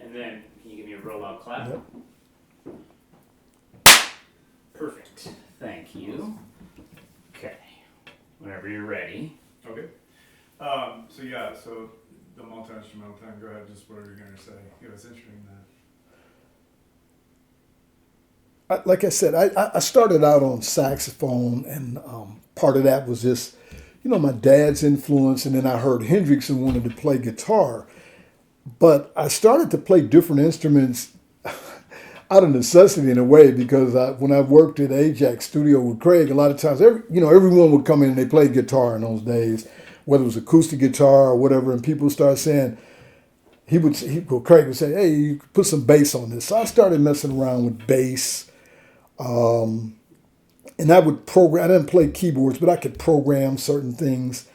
And then, can you give me a real loud clap? Yep. Perfect. Thank you. Okay. Whenever you're ready. Okay. So the multi-instrumental thing, go ahead, just what are you going to say? It was interesting that. Like I said, I started out on saxophone, and part of that was just, my dad's influence, and then I heard Hendrix and wanted to play guitar. But I started to play different instruments out of necessity in a way, because when I worked at Ajax Studio with Craig, a lot of times, everyone would come in and they played guitar in those days, whether it was acoustic guitar or whatever, and people started saying, Craig would say, hey, you could put some bass on this. So I started messing around with bass. And I would program, I didn't play keyboards, but I could program certain things.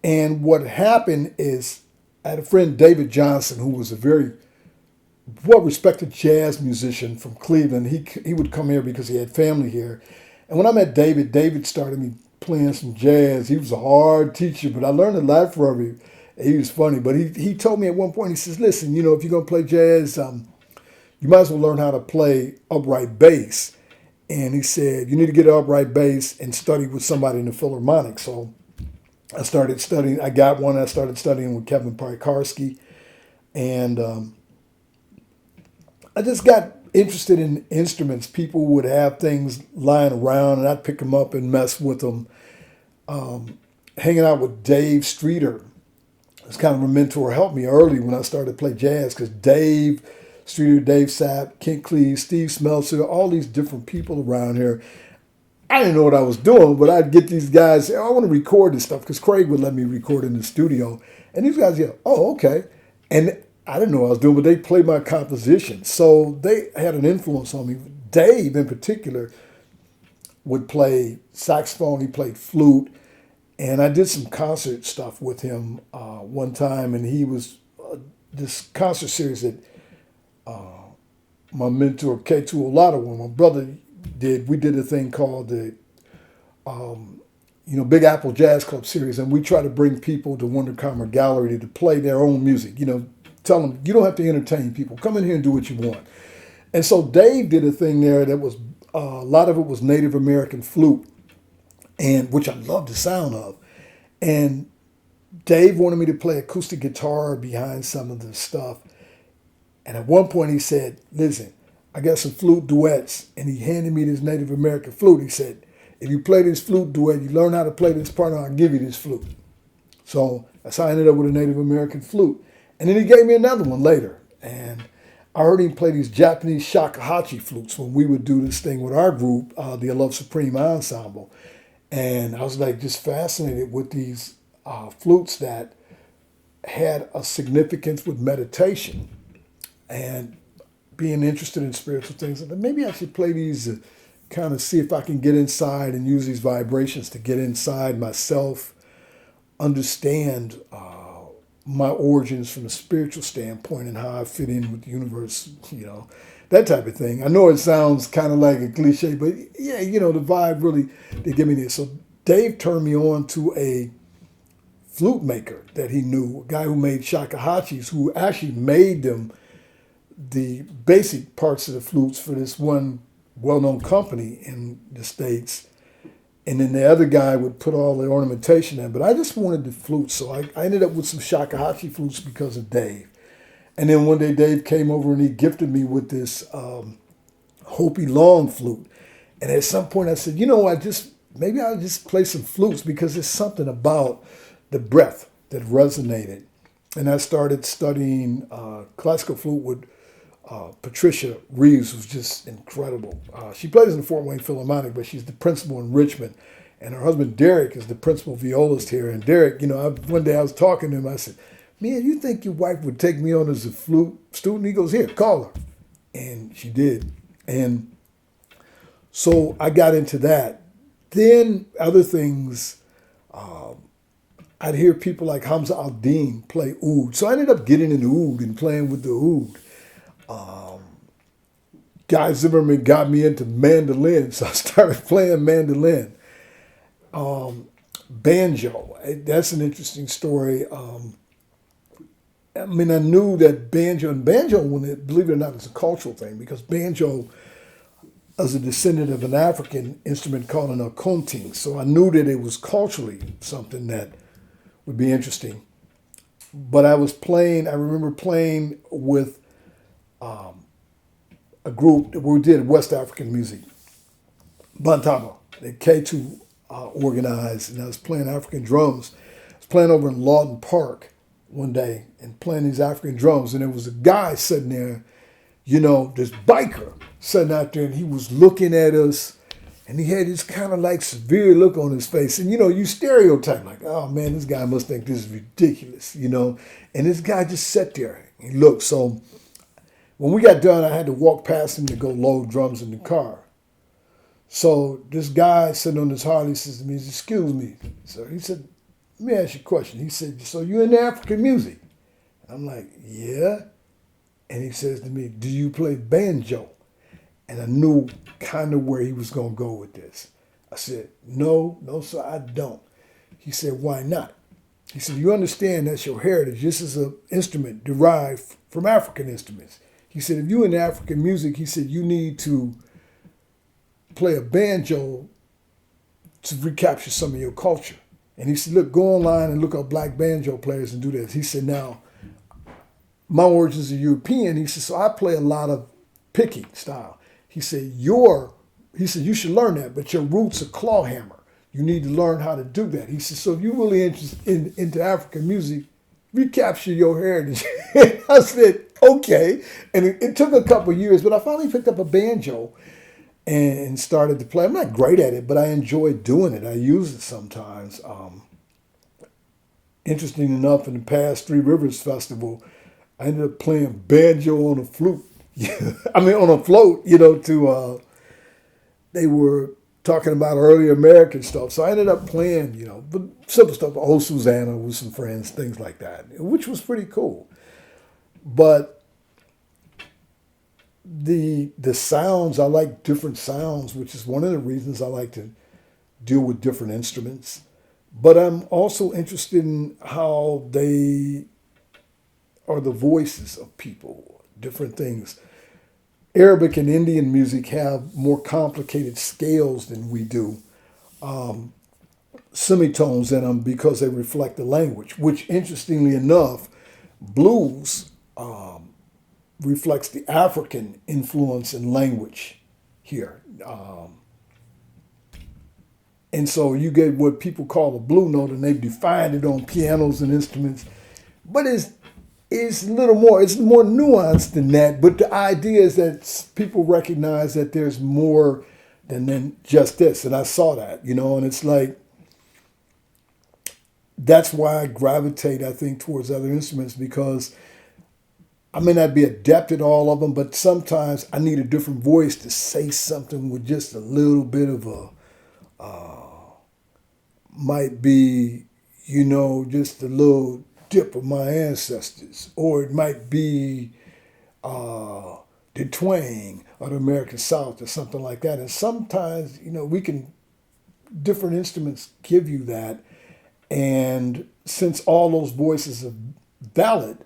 And what happened is I had a friend, David Johnson, who was a very well-respected jazz musician from Cleveland. He would come here because he had family here. And when I met David, David started me playing some jazz. He was a hard teacher, but I learned a lot from him. He was funny, but he told me at one point, he says, listen, if you're going to play jazz, you might as well learn how to play upright bass. And he said, you need to get an upright bass and study with somebody in the Philharmonic. So I started studying. I got one. I started studying with Kevin Pikarski. And I just got interested in instruments. People would have things lying around, and I'd pick them up and mess with them. Hanging out with Dave Streeter was kind of a mentor. Helped me early when I started to play jazz, because Dave Streeter, Dave Sapp, Kent Cleese, Steve Smeltzer, all these different people around here. I didn't know what I was doing, but I'd get these guys say, I want to record this stuff, because Craig would let me record in the studio. And these guys, oh, okay. And I didn't know what I was doing, but they played my composition. So they had an influence on me. Dave, in particular, would play saxophone. He played flute. And I did some concert stuff with him one time. And he was this concert series that my mentor, K2 Olada, when my brother did, we did a thing called the Big Apple Jazz Club series. And we try to bring people to Wunderkammer Gallery to play their own music. Tell them, you don't have to entertain people. Come in here and do what you want. And so Dave did a thing there that was, a lot of it was Native American flute, and which I loved the sound of. And Dave wanted me to play acoustic guitar behind some of the stuff. And at one point he said, listen, I got some flute duets. And he handed me this Native American flute. He said, if you play this flute duet, you learn how to play this part, I'll give you this flute. So that's how I ended up with a Native American flute. And then he gave me another one later. And I heard him play these Japanese shakuhachi flutes when we would do this thing with our group, the Love Supreme Ensemble. And I was like just fascinated with these flutes that had a significance with meditation and being interested in spiritual things. And maybe I should play these to kind of see if I can get inside and use these vibrations to get inside myself, understand my origins from a spiritual standpoint and how I fit in with the universe, that type of thing. I know it sounds kind of like a cliche, but yeah, the vibe really, they give me this. So Dave turned me on to a flute maker that he knew, a guy who made shakuhachis, who actually made them, the basic parts of the flutes for this one well-known company in the States. And then the other guy would put all the ornamentation in. But I just wanted the flutes, so I ended up with some shakuhachi flutes because of Dave. And then one day Dave came over and he gifted me with this Hopi long flute. And at some point I said, maybe I'll just play some flutes, because there's something about the breath that resonated. And I started studying classical flute with Patricia Reeves, who's just incredible. She plays in the Fort Wayne Philharmonic, but she's the principal in Richmond. And her husband, Derek, is the principal violist here. And Derek, one day I was talking to him, I said, man, you think your wife would take me on as a flute student? He goes, here, call her. And she did. And so I got into that. Then other things, I'd hear people like Hamza Al-Din play oud. So I ended up getting into oud and playing with the oud. Guy Zimmerman got me into mandolin, so I started playing mandolin. Banjo, that's an interesting story. I mean, I knew that banjo, believe it or not, is a cultural thing because banjo is a descendant of an African instrument called an akonting. So I knew that it was culturally something that would be interesting. But I remember playing with a group that we did West African music, Bantama, that K2 organized, and I was playing African drums. I was playing over in Lawton Park one day and playing these African drums, and there was a guy sitting there, this biker sitting out there, and he was looking at us, and he had this kind of like severe look on his face, and you stereotype like, oh man, this guy must think this is ridiculous, and this guy just sat there and looked. So when we got done, I had to walk past him to go load drums in the car. So this guy sitting on his Harley says to me, excuse me, sir. He said, let me ask you a question. He said, so you into African music? I'm like, yeah. And he says to me, do you play banjo? And I knew kind of where he was going to go with this. I said, no, sir, I don't. He said, why not? He said, you understand that's your heritage. This is an instrument derived from African instruments. He said, if you're in African music, he said, you need to play a banjo to recapture some of your culture. And he said, look, go online and look up black banjo players and do this. He said, now, my origins are European. He said, so I play a lot of picking style. He said, you should learn that, but your roots are claw hammer. You need to learn how to do that. He said, so if you're really interested into African music, recapture your heritage. I said, okay. And it took a couple of years, but I finally picked up a banjo and started to play. I'm not great at it, but I enjoy doing it. I use it sometimes. Interesting enough, in the past Three Rivers Festival, I ended up playing banjo on a flute. On a float, they were talking about early American stuff. So I ended up playing, but simple stuff, Old Susanna with some friends, things like that, which was pretty cool. But the sounds, I like different sounds, which is one of the reasons I like to deal with different instruments. But I'm also interested in how they are the voices of people, different things. Arabic and Indian music have more complicated scales than we do, semitones in them because they reflect the language, which interestingly enough, blues reflects the African influence in language here. And so you get what people call a blue note, and they've defined it on pianos and instruments, but it's a little more, it's more nuanced than that. But the idea is that people recognize that there's more than just this. And I saw that, and it's like, that's why I gravitate, I think, towards other instruments, because I may not be adept at all of them, but sometimes I need a different voice to say something with just a little bit of might be, just a little dip of my ancestors, or it might be the twang of the American South or something like that. And sometimes, different instruments give you that. And since all those voices are valid,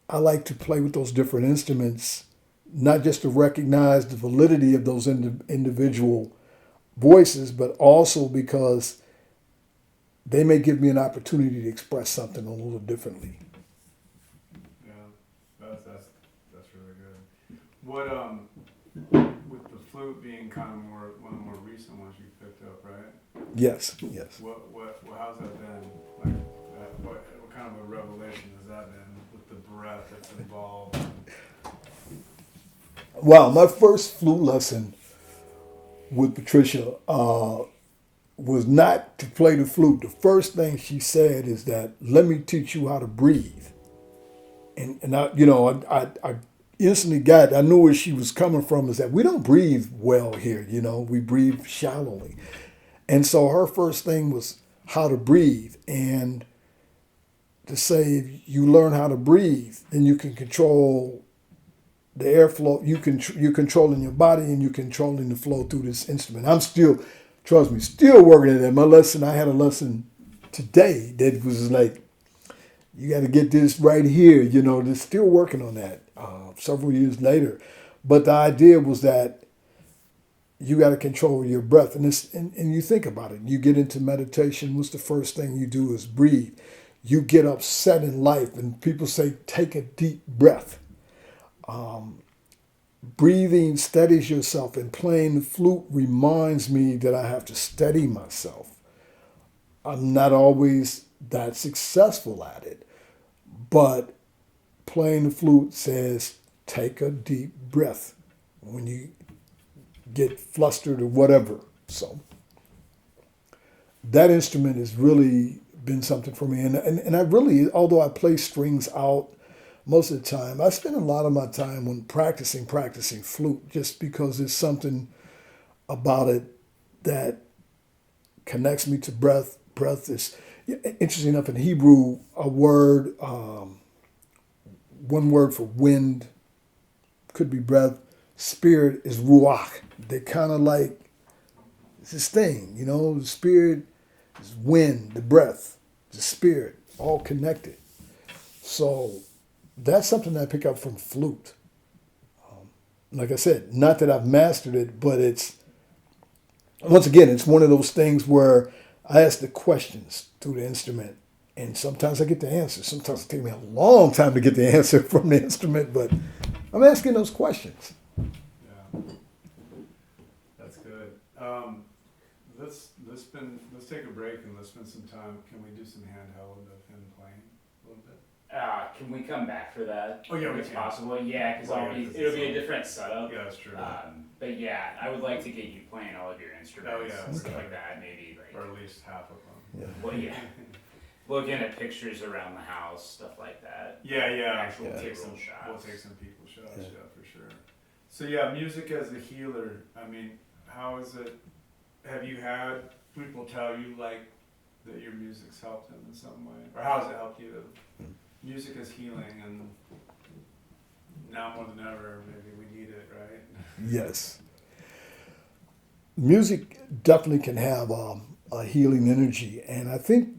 I like to play with those different instruments, not just to recognize the validity of those individual voices, but also because they may give me an opportunity to express something a little differently. Yeah, that's really good. What with the flute being kind of one of the more recent ones you picked up, right? Yes. How's that been? Like, what kind of a revelation has that been with the breath that's involved? Wow, my first flute lesson with Patricia was not to play the flute. The first thing she said is that, let me teach you how to breathe. And I instantly I knew where she was coming from, is that we don't breathe well here, we breathe shallowly. And so her first thing was how to breathe, and to say, if you learn how to breathe, then you can control the airflow. You're controlling your body, and you're controlling the flow through this instrument. I'm still, trust me, still working at that. I had a lesson today that was like, You got to get this right here. You know, they're still working on that several years later. But the idea was that you got to control your breath. And you think about it. You get into meditation. What's the first thing you do is breathe. You get upset in life, and people say, take a deep breath. Breathing steadies yourself, and playing the flute reminds me that I have to steady myself. I'm not always that successful at it, but playing the flute says, take a deep breath when you get flustered or whatever. So that instrument has really been something for me. And I really, although I play strings out most of the time, I spend a lot of my time when practicing flute, just because there's something about it that connects me to breath. Breath is, interesting enough, in Hebrew, one word for wind could be breath. Spirit is ruach. They kind of like, it's this thing, you know, the spirit is wind, the breath, the spirit, all connected. So that's something that I pick up from flute. Like I said, not that I've mastered it, but it's, once again, it's one of those things where I ask the questions through the instrument, and sometimes I get the answer. Sometimes it takes me a long time to get the answer from the instrument, but I'm asking those questions. Yeah, that's good. Let's take a break and let's spend some time. Can we do some handheld of him playing a little bit? Can we come back for that? Oh, yeah, we if can. possible. Yeah, because Well, yeah, 'cause it'll it's be a all- different setup. Yeah, that's true. But yeah, I would like to get you playing all of your instruments Oh, yeah, and stuff okay. like that. Maybe Or like, at least half of them. Yeah. well, yeah, looking at pictures around the house, stuff like that. Yeah, yeah. Actual We'll take people some shots. We'll take some people shots, Yeah. yeah, for sure. So yeah, music as a healer. I mean, how is it? Have you had people tell you like that your music's helped them in some way, or how has it helped you? Music is healing, and now more than ever, maybe we need it, right? Yes. Music definitely can have a healing energy. And I think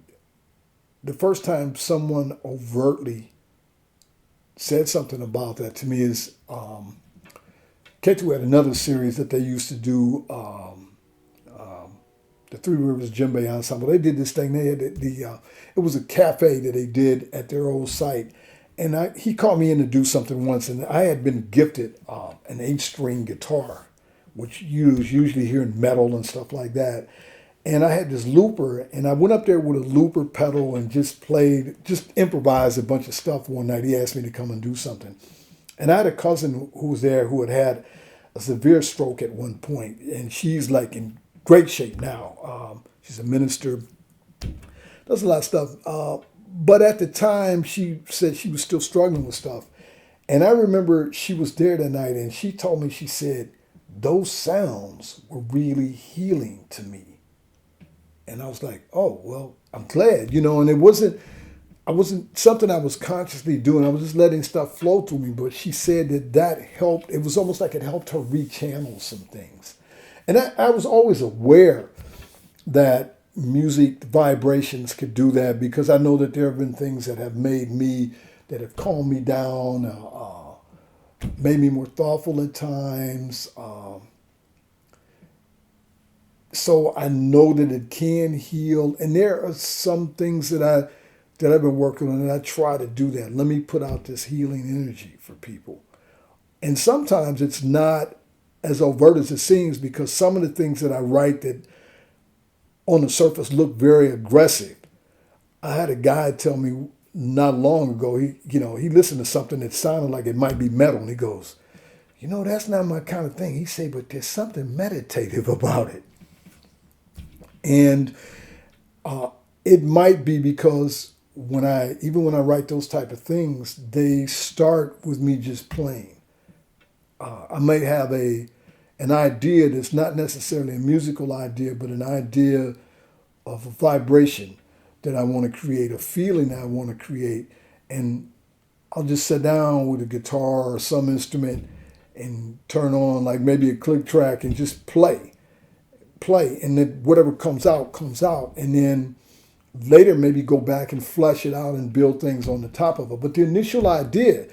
the first time someone overtly said something about that to me is Ketu had another series that they used to do, the Three Rivers Djembe Ensemble. They did this thing. They had it was a cafe that they did at their old site. And he called me in to do something once, and I had been gifted an 8-string guitar, which you usually hear in metal and stuff like that. And I had this looper, and I went up there with a looper pedal and just improvised a bunch of stuff one night. He asked me to come and do something. And I had a cousin who was there who had a severe stroke at one point, and she's like in great shape now. She's a minister, does a lot of stuff. But at the time, she said she was still struggling with stuff. And I remember she was there that night, and she told me, she said, those sounds were really healing to me. And I was like, oh, well, I'm glad, and I wasn't something I was consciously doing. I was just letting stuff flow through me. But she said that helped. It was almost like it helped her rechannel some things. And I was always aware that music vibrations could do that, because I know that there have been things that have that have calmed me down, made me more thoughtful at times. So I know that it can heal, and there are some things that I've been working on, and I try to do that. Let me put out this healing energy for people. And sometimes it's not as overt as it seems, because some of the things that I write that on the surface look very aggressive. I had a guy tell me not long ago, he listened to something that sounded like it might be metal, and he goes, that's not my kind of thing. He said, but there's something meditative about it. And it might be because when I write those type of things, they start with me just playing. I may have an idea that's not necessarily a musical idea, but an idea of a vibration that I want to create, a feeling that I want to create. And I'll just sit down with a guitar or some instrument and turn on like maybe a click track and just play. And then whatever comes out. And then later maybe go back and flesh it out and build things on the top of it. But the initial idea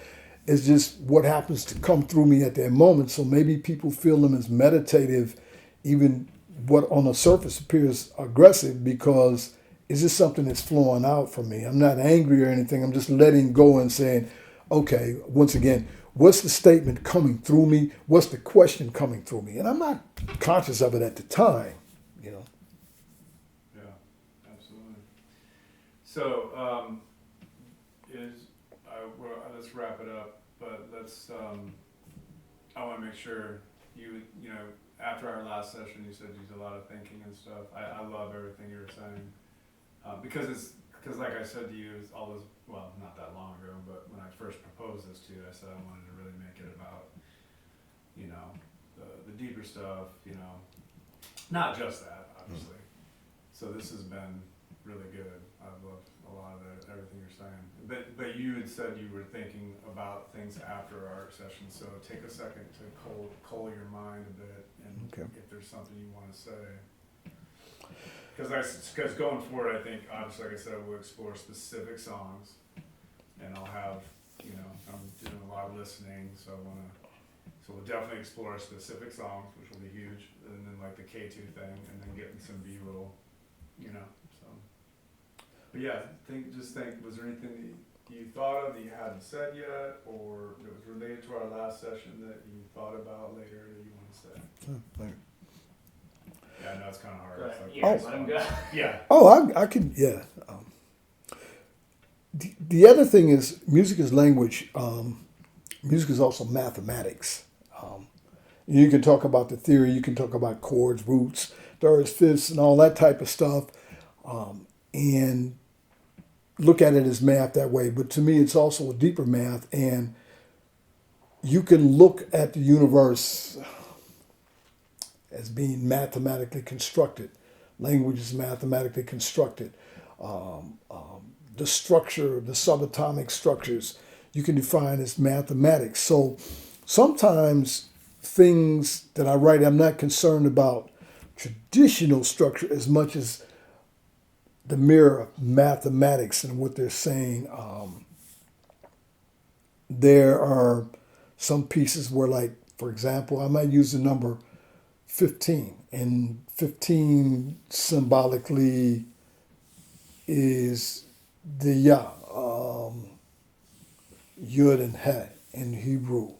is just what happens to come through me at that moment. So maybe people feel them as meditative, even what on the surface appears aggressive, because it's just something that's flowing out from me. I'm not angry or anything. I'm just letting go and saying, okay, once again, what's the statement coming through me? What's the question coming through me? And I'm not conscious of it at the time, you know. Yeah, absolutely. So, well, let's wrap it up, but let's, I want to make sure you know, after our last session, you said you did a lot of thinking and stuff. I love everything you were saying. Because like I said to you, it's all this, well, not that long ago, but when I first proposed this to you, I said I wanted to really make it about, you know, the deeper stuff, you know, not just that, obviously. So this has been really good. I've loved a lot of everything you're saying. But you had said you were thinking about things after our session, so take a second to cull your mind a bit, and Okay. if there's something you want to say. Because going forward, I think, obviously, like I said, we'll explore specific songs, and I'll have, you know, I'm doing a lot of listening, so we'll definitely explore specific songs, which will be huge, and then like the K2 thing, and then getting some B-roll, you know, so. But yeah, just think, was there anything that you thought of that you hadn't said yet, or that was related to our last session that you thought about later that you want to say? Yeah, I know it's kind of hard. It's like, Yeah, let him go. yeah. Oh, I can, yeah. The other thing is music is language. Music is also mathematics. You can talk about the theory, you can talk about chords, roots, thirds, fifths, and all that type of stuff, and look at it as math that way. But to me, it's also a deeper math, and you can look at the universe as being mathematically constructed. Language is mathematically constructed. The structure, the subatomic structures, you can define as mathematics. So sometimes things that I write, I'm not concerned about traditional structure as much as the mirror of mathematics and what they're saying. There are some pieces where, like, for example, I might use the number 15, and 15 symbolically is the Yah, Yud and He in Hebrew,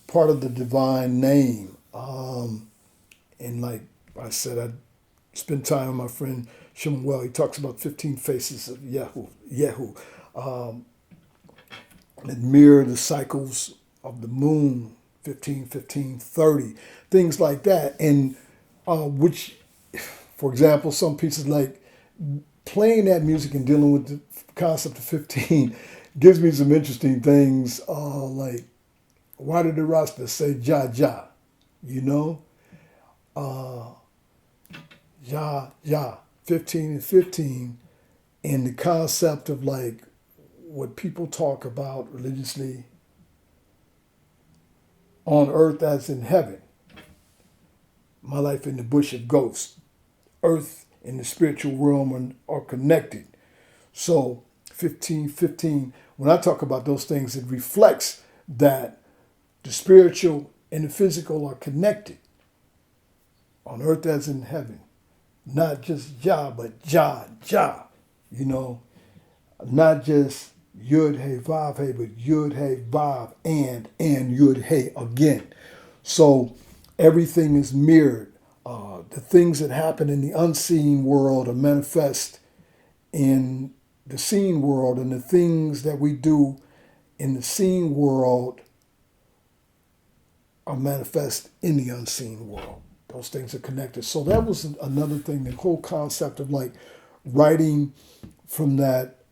part of the divine name. And like I said, I spent time with my friend Shemuel. He talks about 15 faces of Yehu, that mirror the cycles of the moon, 15, 15, 30, things like that. And which, for example, some pieces like playing that music and dealing with the concept of 15 gives me some interesting things, like, why did the Rasta say Jah Jah? You know? Jah, 15 and 15, and the concept of, like, what people talk about religiously on earth as in heaven. My life in the bush of ghosts. Earth and the spiritual realm are connected. So 15, 15, when I talk about those things, it reflects that the spiritual and the physical are connected. On earth as in heaven. Not just Jah, but Jah, Jah. You know, not just Yud Hey Vav Hey, but Yud Hey Vav and Yud Hey again. So everything is mirrored. The things that happen in the unseen world are manifest in the seen world, and the things that we do in the seen world are manifest in the unseen world. Those things are connected. So that was another thing, the whole concept of, like, writing from that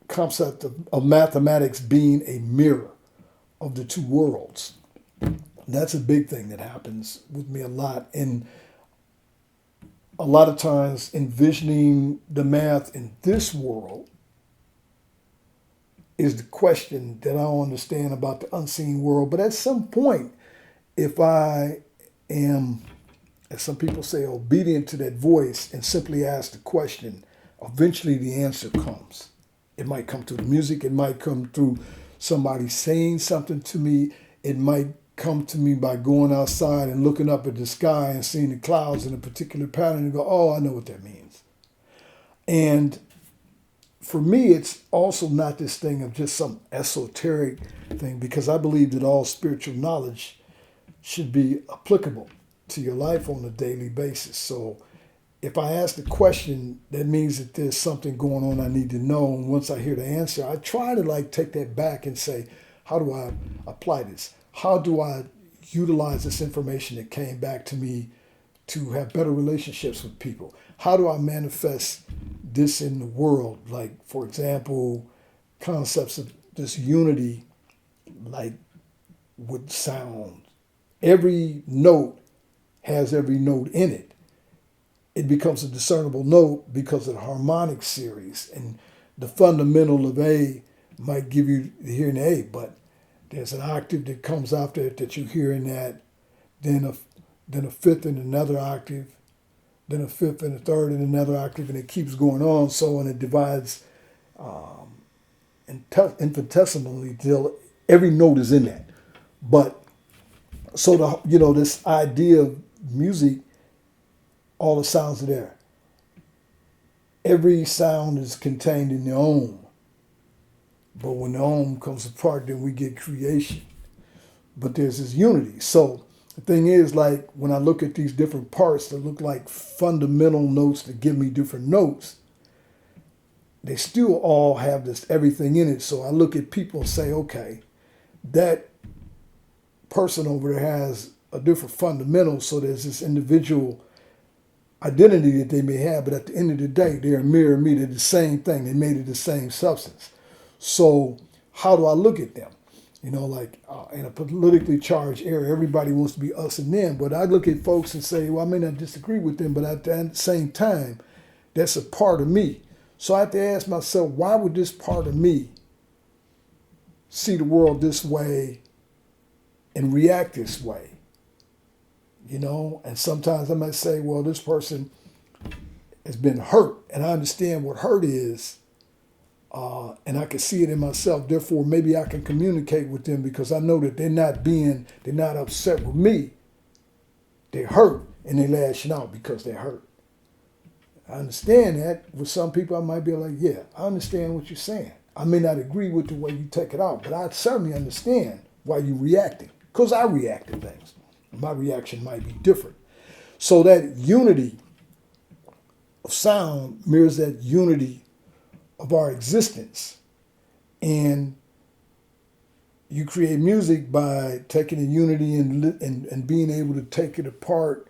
concept of mathematics being a mirror of the two worlds. That's a big thing that happens with me a lot. And a lot of times envisioning the math in this world is the question that I don't understand about the unseen world. But at some point, if I am, as some people say, obedient to that voice and simply ask the question, eventually the answer comes. It might come through the music. It might come through somebody saying something to me. It might come to me by going outside and looking up at the sky and seeing the clouds in a particular pattern and go, oh, I know what that means. And for me, it's also not this thing of just some esoteric thing, because I believe that all spiritual knowledge should be applicable to your life on a daily basis. So if I ask the question, that means that there's something going on I need to know. And once I hear the answer, I try to like take that back and say, how do I apply this? How do I utilize this information that came back to me to have better relationships with people? How do I manifest this in the world? Like, for example, concepts of this unity, like with sound. Every note has every note in it. It becomes a discernible note because of the harmonic series, and the fundamental of A might give you the hearing A, but there's an octave that comes after it that you hear in that, then a fifth in another octave, then a fifth and a third in another octave, and it keeps going on. So, and it divides infinitesimally till every note is in that. But so this idea of music, all the sounds are there. Every sound is contained in the Om. But when the Om comes apart, then we get creation. But there's this unity. So the thing is, like, when I look at these different parts that look like fundamental notes that give me different notes, they still all have this everything in it. So I look at people and say, okay, that person over there has a different fundamental. So there's this individual identity that they may have, but at the end of the day, they're a mirror of me. They're the same thing. They made it the same substance. So how do I look at them? In a politically charged era, everybody wants to be us and them. But I look at folks and say, well, I may not disagree with them, but at the same time, that's a part of me. So I have to ask myself, why would this part of me see the world this way and react this way? And sometimes I might say, well, this person has been hurt, and I understand what hurt is, and I can see it in myself. Therefore, maybe I can communicate with them because I know that they're not upset with me. They're hurt, and they're lashing out because they're hurt. I understand that. With some people, I might be like, yeah, I understand what you're saying. I may not agree with the way you take it out, but I certainly understand why you're reacting, because I react to things. My reaction might be different. So that unity of sound mirrors that unity of our existence. And you create music by taking the unity and being able to take it apart,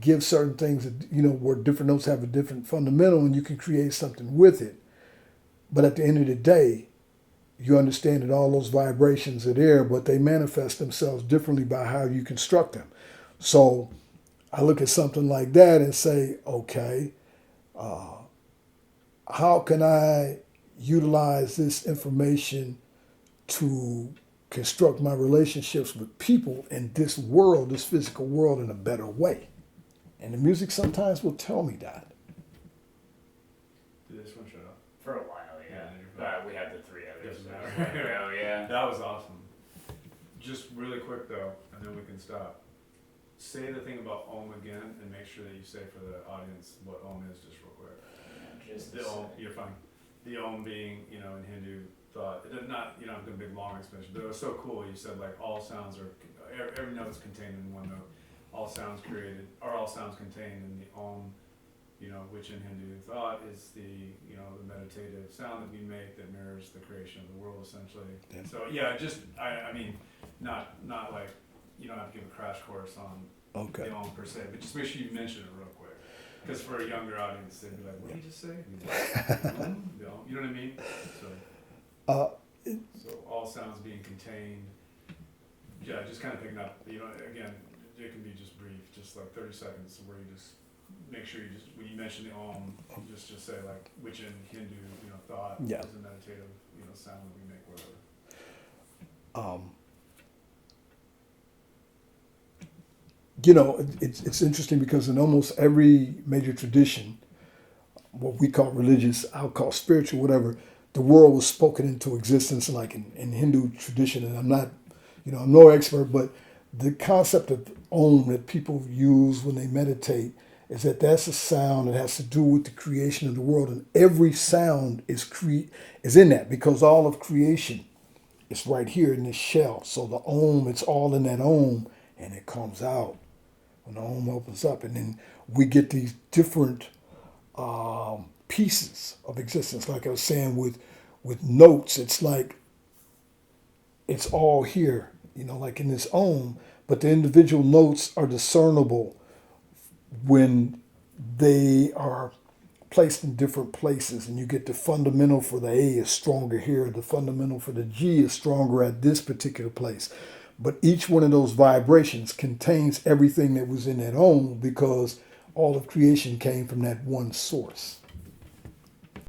give certain things, where different notes have a different fundamental, and you can create something with it. But at the end of the day, you understand that all those vibrations are there, but they manifest themselves differently by how you construct them. So I look at something like that and say, okay, how can I utilize this information to construct my relationships with people in this world, this physical world, in a better way? And the music sometimes will tell me that. Did this one shut up? For a while, yeah. We had the three others. Doesn't matter. Oh, yeah. That was awesome. Just really quick though, and then we can stop. Say the thing about Om again, and make sure that you say for the audience what Om is, just real quick. Yeah, just The Om, you're fine. The Om being, in Hindu thought, it did not, a big long explanation, but it was so cool. You said like all sounds are, every note is contained in one note. All sounds contained in the Om, which in Hindu thought is the, the meditative sound that we make that mirrors the creation of the world essentially. Yeah. So yeah, just, I mean, not like, you don't have to give a crash course on the Om per se, but just make sure you mention it real quick. Because for a younger audience, they'd be like, what did you just say? You know what I mean? So all sounds being contained. Yeah, just kind of picking up, again, it can be just brief, just like 30 seconds where you just make sure you just, when you mention the Om, just say like, which in Hindu, thought is a meditative, sound that we make, whatever. It's interesting because in almost every major tradition, what we call religious, I'll call spiritual, whatever, the world was spoken into existence like in Hindu tradition. And I'm not, I'm no expert, but the concept of Om that people use when they meditate is that that's a sound that has to do with the creation of the world. And every sound is in that because all of creation is right here in this shell. So the Om, it's all in that Om and it comes out when the Om opens up. And then we get these different pieces of existence. Like I was saying with notes, it's like it's all here, like in this Om, but the individual notes are discernible when they are placed in different places, and you get the fundamental for the A is stronger here, the fundamental for the G is stronger at this particular place. But each one of those vibrations contains everything that was in that Om because all of creation came from that one source.